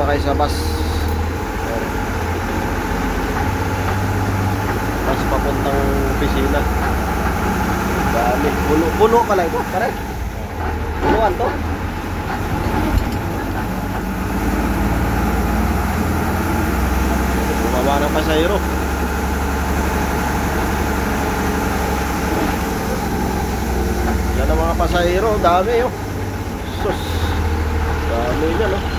sumakay sa bus. Bus papuntang opisina. Dami. Puno pala ito, pare. Punuan to. Bumaba ng pasahero. Yan ang mga pasahero, dami oh. Sus. Dami yan oh.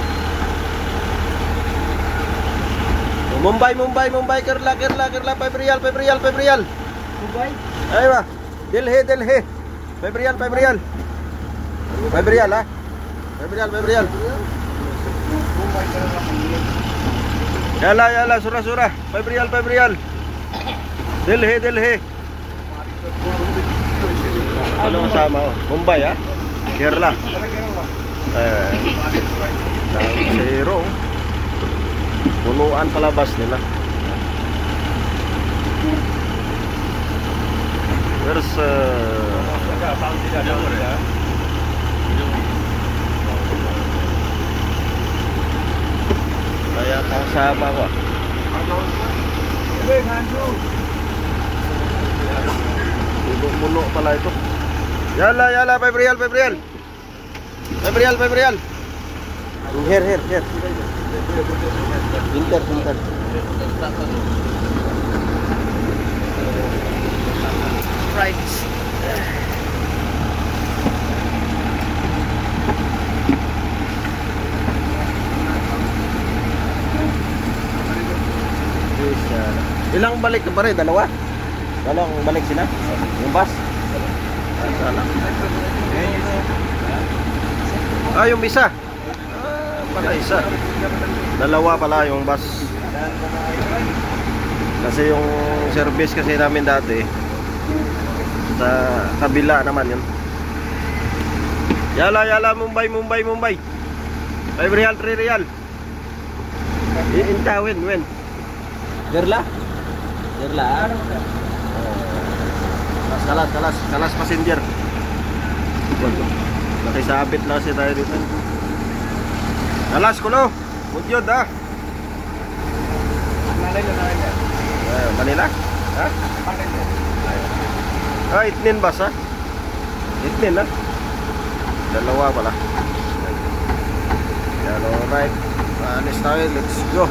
Mumbai, Kerala, 5 riyal. Mumbai? Aywa, Delhi. 5 riyal. 5 riyal ha. 5 riyal. Yala, surah. 5 riyal. Delhi. Ano kasama oh? Mumbai ha? Kerala. Zero. Punuan palabas nila. There's kaya kasama ko. Puno pala ito. Yala, 5 riyal. 5 riyal. Here. Pinter. Right. Ilang balik ka pa rin? Dalawang balik sila? Yung bus? Yung isa. Pala isa. Dalawa pala yung bus. Kasi yung service kasi namin dati sa kabila naman yun. Yala, Mumbai. 5 riyal, 3 riyal. Inta, when? Gerla? Kalas passenger. Nakisabit lang si tayo dito. Kalas ko no. Mudyod ha. Manila? Ha? Itnin bus ha? Itnin ha? Dalawa pala. Yan, alright. Alis tayo, let's go.